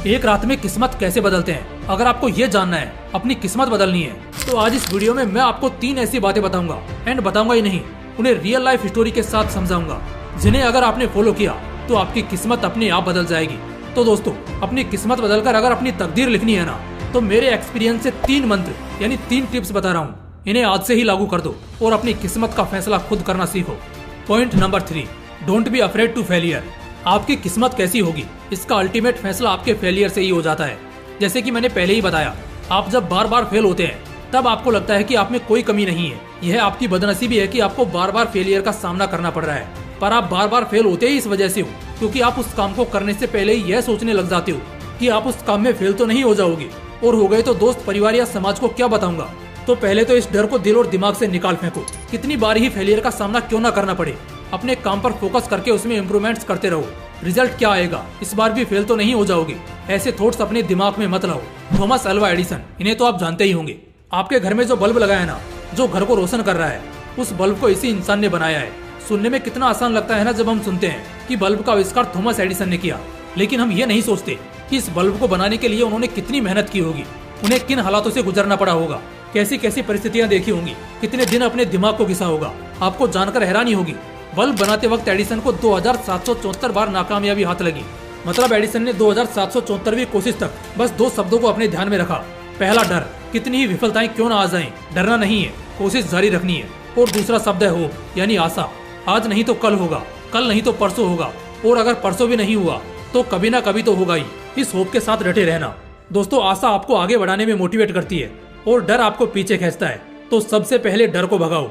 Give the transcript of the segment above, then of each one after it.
एक रात में किस्मत कैसे बदलते हैं। अगर आपको ये जानना है, अपनी किस्मत बदलनी है, तो आज इस वीडियो में मैं आपको 3 ऐसी बातें बताऊंगा। एंड बताऊंगा ही नहीं, उन्हें रियल लाइफ स्टोरी के साथ समझाऊंगा, जिन्हें अगर आपने फॉलो किया तो आपकी किस्मत अपने आप बदल जाएगी। तो दोस्तों, अपनी किस्मत बदलकर अगर अपनी तकदीर लिखनी है ना, तो मेरे एक्सपीरियंस से 3 मंत्र यानी 3 टिप्स बता रहा हूँ। इन्हें आज से ही लागू कर दो और अपनी किस्मत का फैसला खुद करना सीखो। Point number 3, don't be afraid to failure. आपकी किस्मत कैसी होगी, इसका अल्टीमेट फैसला आपके फेलियर से ही हो जाता है। जैसे कि मैंने पहले ही बताया, आप जब बार बार फेल होते हैं तब आपको लगता है कि आप में कोई कमी नहीं है। यह आपकी बदनसीबी है कि आपको बार बार फेलियर का सामना करना पड़ रहा है। पर आप बार बार फेल होते ही इस वजह से हो क्योंकि आप उस काम को करने से पहले ही यह सोचने लग जाते हो कि आप उस काम में फेल तो नहीं हो जाओगे, और हो गए तो दोस्त, परिवार या समाज को क्या बताऊंगा। तो पहले तो इस डर को दिल और दिमाग से निकाल फेंको। कितनी बार ही फेलियर का सामना क्यों ना करना पड़े, अपने काम पर फोकस करके उसमें इम्प्रूवमेंट्स करते रहो। रिजल्ट क्या आएगा, इस बार भी फेल तो नहीं हो जाओगे, ऐसे थॉट्स अपने दिमाग में मत लाओ। थॉमस अल्वा एडिसन, इन्हें तो आप जानते ही होंगे। आपके घर में जो बल्ब लगा है ना, जो घर को रोशन कर रहा है, उस बल्ब को इसी इंसान ने बनाया है। सुनने में कितना आसान लगता है ना जब हम सुनते हैं कि बल्ब का आविष्कार थॉमस एडिसन ने किया, लेकिन हम ये नहीं सोचते कि इस बल्ब को बनाने के लिए उन्होंने कितनी मेहनत की होगी, उन्हें किन हालातों से गुजरना पड़ा होगा, कैसी कैसी परिस्थितियां देखी होंगी, कितने दिन अपने दिमाग को घिसा होगा। आपको जानकर हैरानी होगी, बल्ब बनाते वक्त एडिसन को 2774 बार नाकामयाबी हाथ लगी। मतलब एडिसन ने 2774वीं कोशिश तक बस 2 शब्दों को अपने ध्यान में रखा। पहला, डर, कितनी ही विफलताएं क्यों ना आ जाएं, डरना नहीं है, कोशिश जारी रखनी है। और दूसरा शब्द है होप यानी आशा। आज नहीं तो कल होगा, कल नहीं तो परसों होगा, और अगर परसों भी नहीं हुआ तो कभी ना कभी तो होगा ही। इस होप के साथ डटे रहना। दोस्तों, आशा आपको आगे बढ़ाने में मोटिवेट करती है और डर आपको पीछे खींचता है। तो सबसे पहले डर को भगाओ।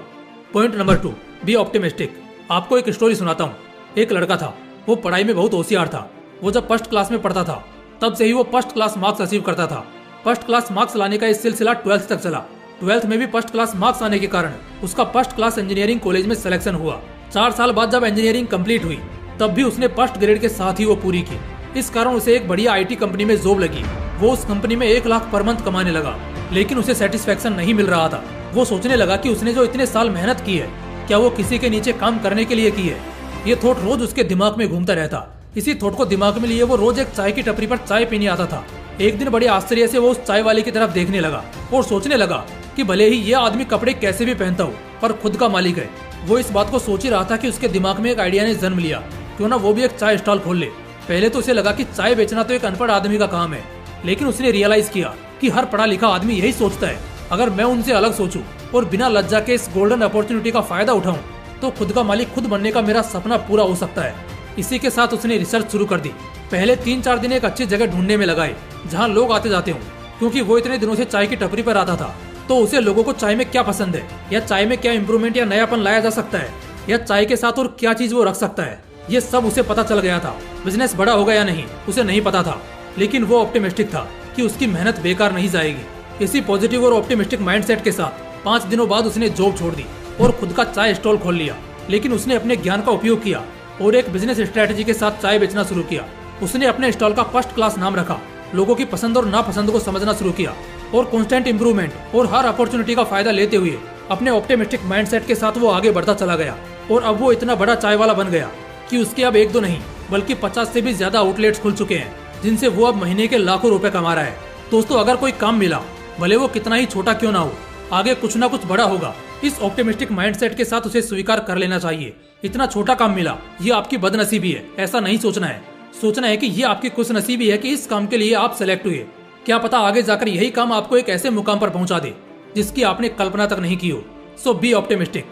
Point number 2, be optimistic. आपको एक स्टोरी सुनाता हूँ। एक लड़का था, वो पढ़ाई में बहुत होशियार था। वो जब फर्स्ट क्लास में पढ़ता था तब से ही वो फर्स्ट क्लास मार्क्स अचीव करता था। फर्स्ट क्लास मार्क्स लाने का ये सिलसिला 12th तक चला। 12th में भी फर्स्ट क्लास मार्क्स आने के कारण उसका फर्स्ट क्लास इंजीनियरिंग कॉलेज में सिलेक्शन हुआ। 4 साल बाद जब इंजीनियरिंग कंप्लीट हुई तब भी उसने फर्स्ट ग्रेड के साथ ही वो पूरी की। इस कारण उसे एक बढ़िया IT कंपनी में जॉब लगी। वो उस कंपनी में 1 लाख पर मंथ कमाने लगा, लेकिन उसे सेटिस्फेक्शन नहीं मिल रहा था। वो सोचने लगा कि उसने जो इतने साल मेहनत की है, क्या वो किसी के नीचे काम करने के लिए की है। ये थॉट रोज उसके दिमाग में घूमता रहता। इसी थॉट को दिमाग में लिए वो रोज एक चाय की टपरी पर चाय पीने आता था। एक दिन बड़े आश्चर्य से वो उस चाय वाले की तरफ देखने लगा और सोचने लगा कि भले ही ये आदमी कपड़े कैसे भी पहनता हो, पर खुद का मालिक है। वो इस बात को सोच ही रहा था कि उसके दिमाग में एक आइडिया ने जन्म लिया, क्यों ना वो भी एक चाय स्टॉल खोल ले। पहले तो उसे लगा कि चाय बेचना तो एक अनपढ़ आदमी का काम है, लेकिन उसने रियलाइज किया कि हर पढ़ा लिखा आदमी यही सोचता है। अगर मैं उनसे अलग सोचूं और बिना लज्जा के इस गोल्डन अपॉर्चुनिटी का फायदा उठाऊं, तो खुद का मालिक खुद बनने का मेरा सपना पूरा हो सकता है। इसी के साथ उसने रिसर्च शुरू कर दी। पहले 3-4 दिन एक अच्छी जगह ढूंढने में लगाए जहां लोग आते जाते हों, क्योंकि वो इतने दिनों से चाय की टपरी पर आता था। तो उसे लोगों को चाय में क्या पसंद है, या चाय में क्या इम्प्रूवमेंट या नयापन लाया जा सकता है, या चाय के साथ और क्या चीज वो रख सकता है, ये सब उसे पता चल गया था। बिजनेस बड़ा होगा या नहीं उसे नहीं पता था, लेकिन वो ऑप्टिमिस्टिक था कि उसकी मेहनत बेकार नहीं जाएगी। इसी पॉजिटिव और ऑप्टिमिस्टिक माइंडसेट के साथ 5 दिनों बाद उसने जॉब छोड़ दी और खुद का चाय स्टॉल खोल लिया। लेकिन उसने अपने ज्ञान का उपयोग किया और एक बिजनेस स्ट्रेटेजी के साथ चाय बेचना शुरू किया। उसने अपने स्टॉल का फर्स्ट क्लास नाम रखा, लोगों की पसंद और नापसंद को समझना शुरू किया और कॉन्स्टेंट इम्प्रूवमेंट और हर अपॉर्चुनिटी का फायदा लेते हुए अपने ऑप्टिमिस्टिक माइंडसेट के साथ वो आगे बढ़ता चला गया। और अब वो इतना बड़ा चाय वाला बन गया कि उसके अब 1-2 नहीं बल्कि 50 से भी ज्यादा आउटलेट्स खुल चुके हैं, जिनसे वो अब महीने के लाखों रुपए कमा रहा है। दोस्तों, अगर कोई काम मिला, भले वो कितना ही छोटा क्यों ना हो, आगे कुछ ना कुछ बड़ा होगा। इस ऑप्टिमिस्टिक माइंडसेट के साथ उसे स्वीकार कर लेना चाहिए। इतना छोटा काम मिला, ये आपकी बदनसीबी है, ऐसा नहीं सोचना है। सोचना है कि ये आपकी खुशनसीबी है कि इस काम के लिए आप सेलेक्ट हुए। क्या पता आगे जाकर यही काम आपको एक ऐसे मुकाम पर पहुंचा दे जिसकी आपने कल्पना तक नहीं की हो। So be optimistic.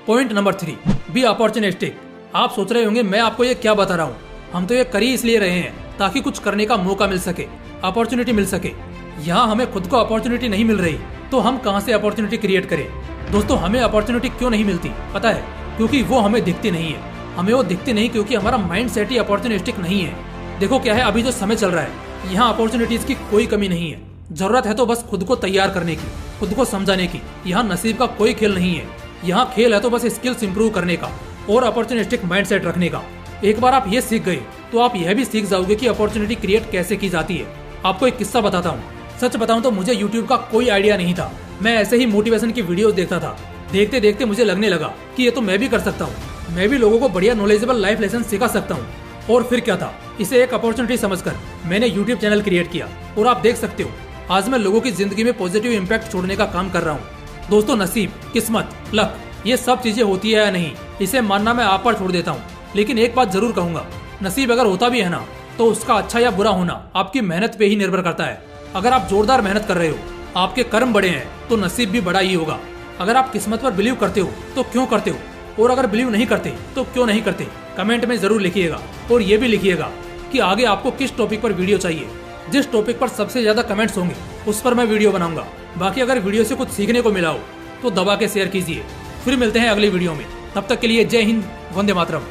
Point number 3, be opportunistic. आप सोच रहे होंगे मैं आपको ये क्या बता रहा हूँ, हम तो ये कर ही इसलिए रहे हैं ताकि कुछ करने का मौका मिल सके, अपॉर्चुनिटी मिल सके। यहाँ हमें खुद को अपॉर्चुनिटी नहीं मिल रही तो हम कहाँ से अपॉर्चुनिटी क्रिएट करें। दोस्तों, हमें अपॉर्चुनिटी क्यों नहीं मिलती पता है? क्योंकि वो हमें दिखती नहीं है। हमें वो दिखती नहीं क्योंकि हमारा माइंड सेट ही अपॉर्चुनिस्टिक नहीं है। देखो क्या है, अभी जो समय चल रहा है यहाँ अपॉर्चुनिटीज की कोई कमी नहीं है। जरूरत है तो बस खुद को तैयार करने की, खुद को समझाने की। यहाँ नसीब का कोई खेल नहीं है। यहाँ खेल है तो बस स्किल्स इंप्रूव करने का और अपॉर्चुनिस्टिक माइंडसेट रखने का। एक बार आप ये सीख गए तो आप यह भी सीख जाओगे कि अपॉर्चुनिटी क्रिएट कैसे की जाती है। आपको एक किस्सा बताता हूँ। सच बताऊं तो मुझे YouTube का कोई आइडिया नहीं था। मैं ऐसे ही मोटिवेशन की वीडियोस देखता था। देखते देखते मुझे लगने लगा कि ये तो मैं भी कर सकता हूँ। मैं भी लोगों को बढ़िया नॉलेजेबल लाइफ लेसन सिखा सकता हूँ। और फिर क्या था, इसे एक अपॉर्चुनिटी समझकर मैंने यूट्यूब चैनल क्रिएट किया और आप देख सकते हो आज मैं लोगों की जिंदगी में पॉजिटिव इम्पैक्ट छोड़ने का काम कर रहा हूँ। दोस्तों, नसीब, किस्मत, लक, ये सब चीजें होती है या नहीं, इसे मानना मैं आप पर छोड़ देता हूँ। लेकिन एक बात जरूर कहूंगा, नसीब अगर होता भी है ना, तो उसका अच्छा या बुरा होना आपकी मेहनत पे ही निर्भर करता है। अगर आप जोरदार मेहनत कर रहे हो, आपके कर्म बड़े हैं, तो नसीब भी बड़ा ही होगा। अगर आप किस्मत पर बिलीव करते हो तो क्यों करते हो, और अगर बिलीव नहीं करते तो क्यों नहीं करते, कमेंट में जरूर लिखिएगा। और ये भी लिखिएगा कि आगे आपको किस टॉपिक पर वीडियो चाहिए। जिस टॉपिक पर सबसे ज्यादा कमेंट्स होंगे उस पर मैं वीडियो बनाऊंगा। बाकी अगर वीडियो से कुछ सीखने को मिला हो तो दबा के शेयर कीजिए। फिर मिलते हैं अगली वीडियो में, तब तक के लिए जय हिंद, वंदे मातरम।